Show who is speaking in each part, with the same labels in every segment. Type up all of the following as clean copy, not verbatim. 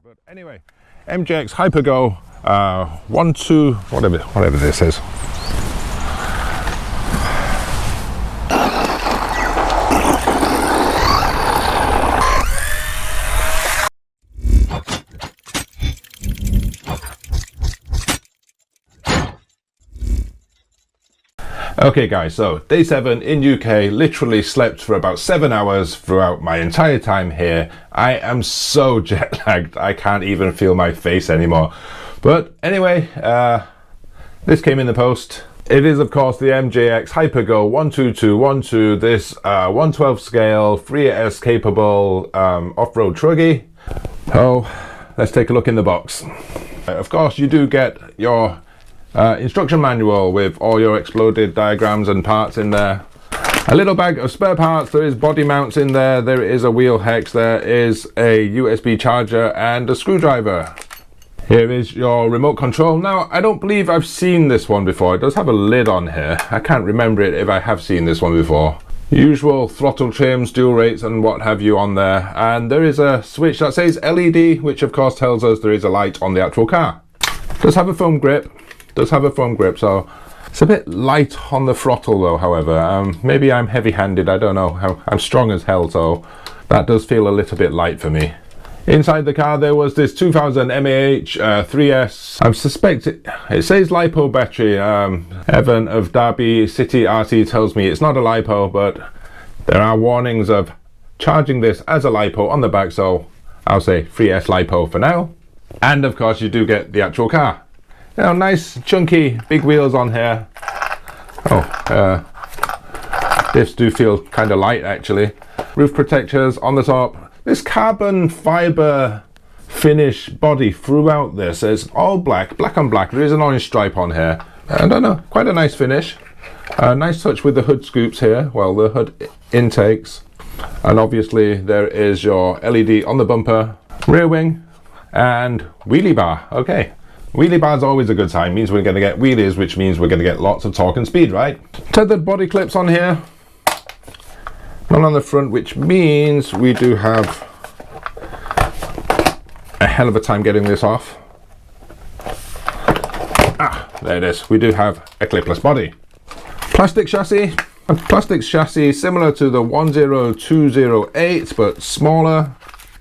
Speaker 1: But anyway, MJX Hyper Go 1, 2, whatever this is. Okay guys, so day 7 in UK, literally slept for about 7 hours throughout my entire time here. I am so jet lagged, I can't even feel my face anymore. But anyway, this came in the post. It is of course the MJX Hyper Go 12212, this 1/12 scale, 3S capable off-road truggy. So let's take a look in the box. Of course you do get your instruction manual with all your exploded diagrams and parts in there. A little bag of spare parts, there is body mounts in there, there is a wheel hex, there is a USB charger and a screwdriver. Here is your remote control. Now I don't believe I've seen this one before, it does have a lid on here. I can't remember it if I have seen this one before. Usual throttle trims, dual rates and what have you on there, and there is a switch that says LED, which of course tells us there is a light on the actual car. Does have a foam grip. So it's a bit light on the throttle though, however. Maybe I'm heavy-handed, I don't know. I'm strong as hell, so that does feel a little bit light for me. Inside the car there was this 2000 mAh 3S. I suspect it says LiPo battery. Evan of Derby City RC tells me it's not a LiPo, but there are warnings of charging this as a LiPo on the back, so I'll say 3S LiPo for now. And of course you do get the actual car. You know, nice chunky big wheels on here. Diffs do feel kind of light actually. Roof protectors on the top. This carbon fiber finish body throughout this is all black on black. There is an orange stripe on here. I don't know, quite a nice finish. Nice touch with the hood scoops here, well, the hood intakes. And obviously there is your LED on the bumper, rear wing and wheelie bar. Okay. Wheelie bar is always a good sign, means we're going to get wheelies, which means we're going to get lots of torque and speed, right? Tethered body clips on here, none on the front, which means we do have a hell of a time getting this off. There it is, we do have a clipless body. Plastic chassis, a plastic chassis similar to the 10208 but smaller,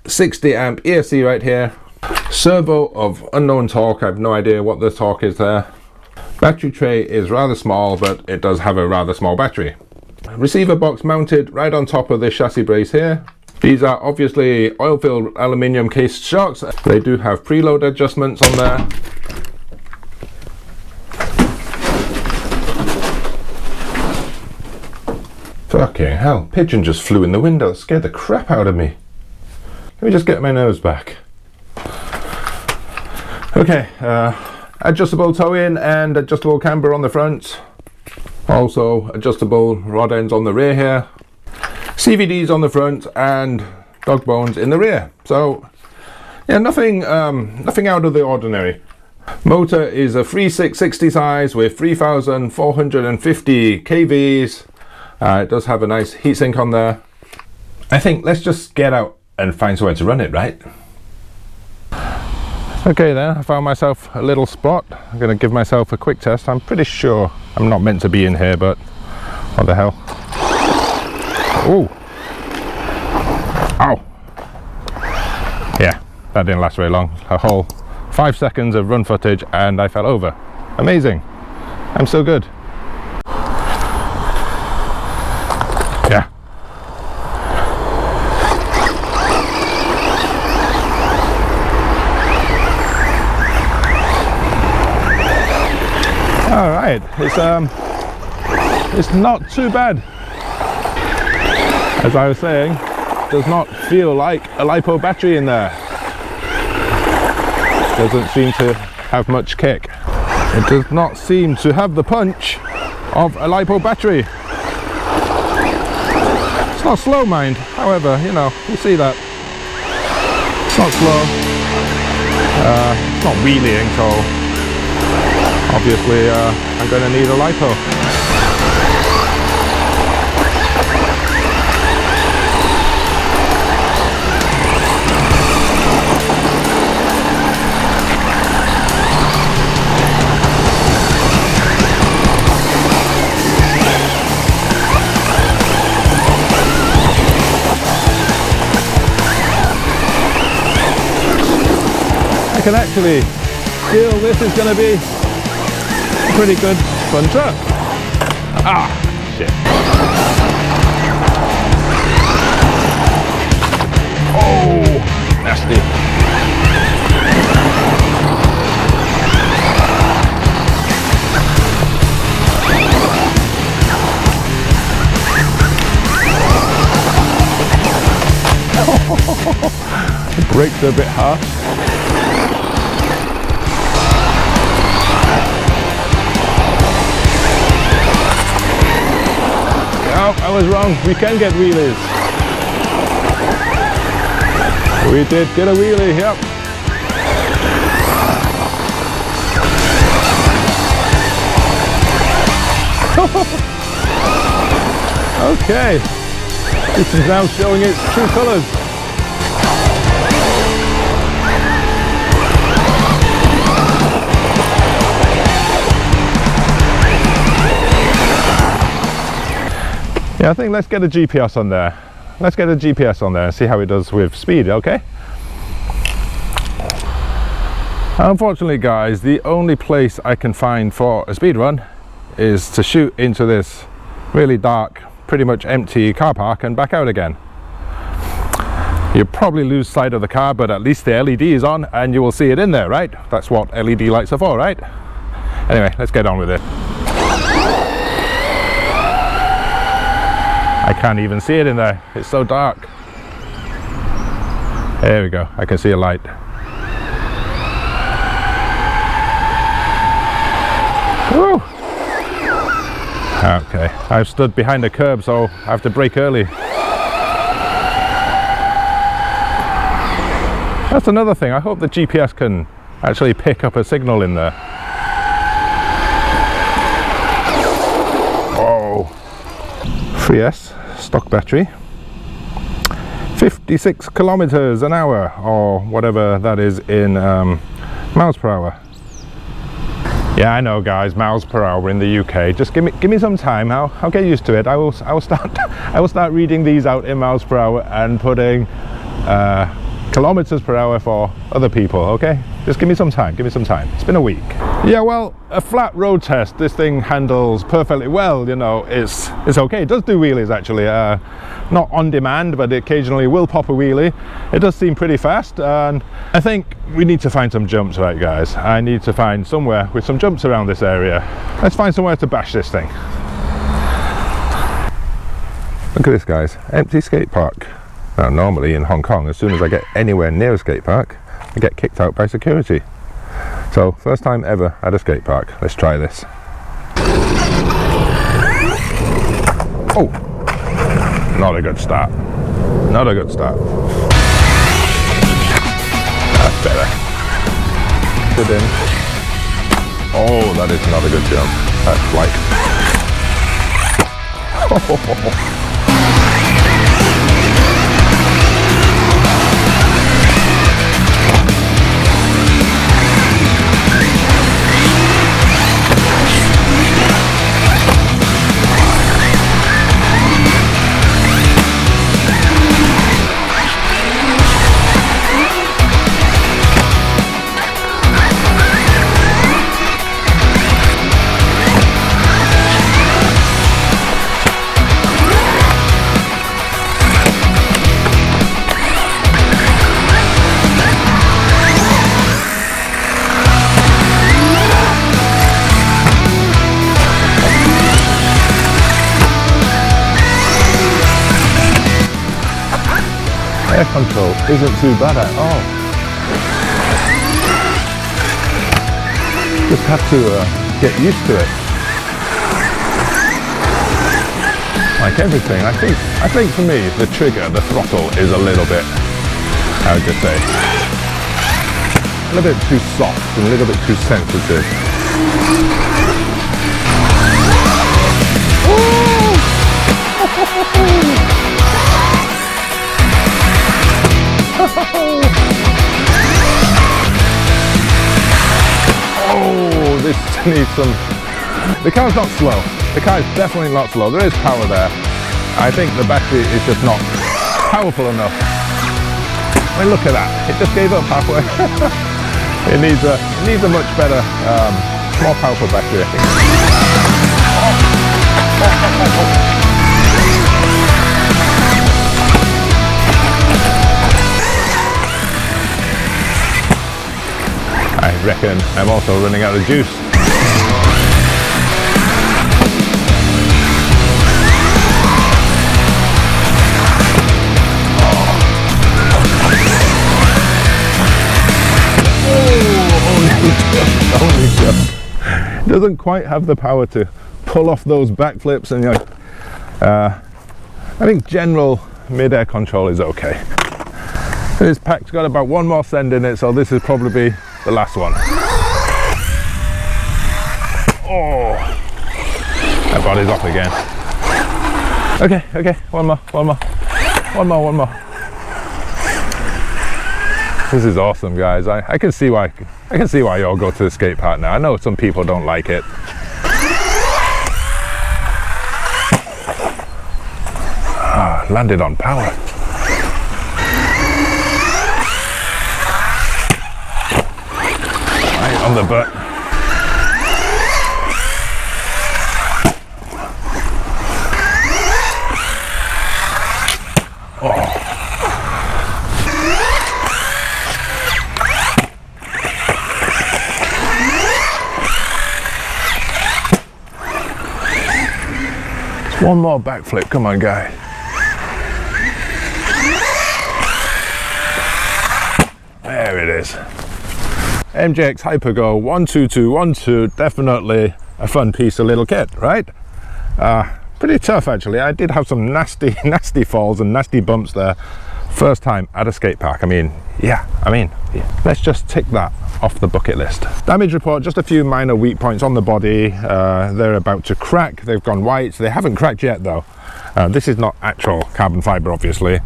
Speaker 1: 60 amp ESC right here. Servo of unknown torque, I have no idea what the torque is there. Battery tray is rather small, but it does have a rather small battery. Receiver box mounted right on top of this chassis brace here. These are obviously oil-filled aluminium cased shocks. They do have preload adjustments on there. Fucking hell, pigeon just flew in the window, it scared the crap out of me. Let me just get my nose back. Okay, adjustable toe-in and adjustable camber on the front. Also adjustable rod ends on the rear here. CVDs on the front and dog bones in the rear. So yeah, nothing out of the ordinary. Motor is a 3660 size with 3450 kVs. It does have a nice heatsink on there. I think let's just get out and find somewhere to run it, right? Okay then, I found myself a little spot. I'm going to give myself a quick test. I'm pretty sure I'm not meant to be in here, but what the hell. Ooh. Ow. Yeah, that didn't last very long. A whole 5 seconds of run footage and I fell over. Amazing. I'm so good. Yeah. All right, it's not too bad. As I was saying, does not feel like a LiPo battery in there. Doesn't seem to have much kick. It does not seem to have the punch of a LiPo battery. It's not slow, mind. However, you know, you see that. It's not slow. It's not wheeling, so obviously I'm going to need a LiPo. I can actually feel this is going to be a pretty good fun truck. Ah, shit. Oh, nasty. The brakes are a bit harsh. No, I was wrong. We can get wheelies. We did get a wheelie, yep. Okay. This is now showing its true colours. Yeah, I think let's get a GPS on there. Let's get a GPS on there and see how it does with speed, okay? Unfortunately, guys, the only place I can find for a speed run is to shoot into this really dark, pretty much empty car park and back out again. You'll probably lose sight of the car, but at least the LED is on and you will see it in there, right? That's what LED lights are for, right? Anyway, let's get on with it. I can't even see it in there, it's so dark. There we go, I can see a light. Woo! Okay, I've stood behind the curb, so I have to brake early. That's another thing, I hope the GPS can actually pick up a signal in there. Whoa! 3S, stock battery. 56 kilometers an hour, or whatever that is in miles per hour. Yeah, I know, guys, miles per hour in the UK. Just give me some time. I'll get used to it. I will start reading these out in miles per hour and putting kilometers per hour for other people. Okay, just give me some time. Give me some time. It's been a week. Yeah, well, a flat road test, this thing handles perfectly well. You know, it's okay. It does do wheelies actually. Not on demand, but it occasionally will pop a wheelie. It does seem pretty fast, and I think we need to find some jumps, right, guys? I need to find somewhere with some jumps around this area. Let's find somewhere to bash this thing. Look at this, guys. Empty skate park. Now, normally in Hong Kong, as soon as I get anywhere near a skate park, I get kicked out by security. So, first time ever at a skate park. Let's try this. Oh! Not a good start. Not a good start. That's better. Good in. Oh, that is not a good jump. That's like... Air control isn't too bad at all. Just have to get used to it. Like everything, I think for me the trigger, the throttle is a little bit, how would you say, a little bit too soft and a little bit too sensitive. Oh, this needs some... The car's not slow. The car is definitely not slow. There is power there. I think the battery is just not powerful enough. I mean, look at that. It just gave up halfway. It needs a much better, more powerful battery, I think. I reckon I'm also running out of juice. Only just. Doesn't quite have the power to pull off those backflips, and you know, I think general mid-air control is okay. This pack's got about one more send in it, so this is probably the last one. Oh, that body's off again. Okay, one more. This is awesome, guys. I can see why you all go to the skate park now. I know some people don't like it. Landed on power. Right on the butt. One more backflip, come on, guy. There it is. MJX Hyper Go 12212, definitely a fun piece of little kit, right? Pretty tough actually. I did have some nasty falls and nasty bumps there. First time at a skate park. I mean, yeah. Let's just tick that off the bucket list. Damage report, just a few minor weak points on the body. They're about to crack. They've gone white. They haven't cracked yet though. This is not actual carbon fiber, obviously.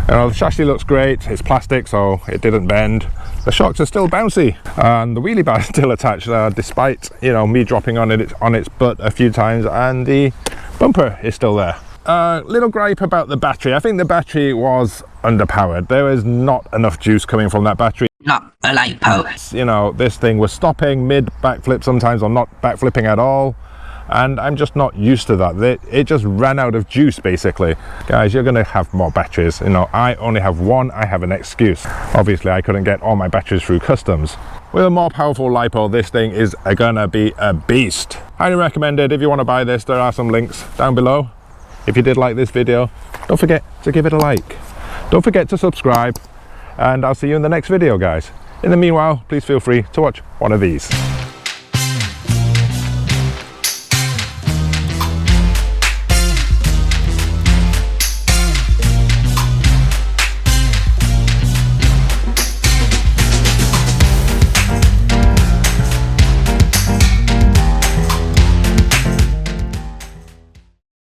Speaker 1: The chassis looks great. It's plastic, so it didn't bend. The shocks are still bouncy, and the wheelie bar is still attached, despite, you know, me dropping on its butt a few times, and the bumper is still there. Little gripe about the battery. I think the battery was underpowered. There is not enough juice coming from that battery.
Speaker 2: Not a lipo.
Speaker 1: You know, this thing was stopping mid backflip sometimes, or not backflipping at all, and I'm just not used to that. It just ran out of juice, basically. Guys, you're gonna have more batteries. You know, I only have one. I have an excuse. Obviously, I couldn't get all my batteries through customs. With a more powerful lipo, this thing is gonna be a beast. Highly recommended. If you want to buy this, there are some links down below. If you did like this video, don't forget to give it a like. Don't forget to subscribe, and I'll see you in the next video, guys. In the meanwhile, please feel free to watch one of these.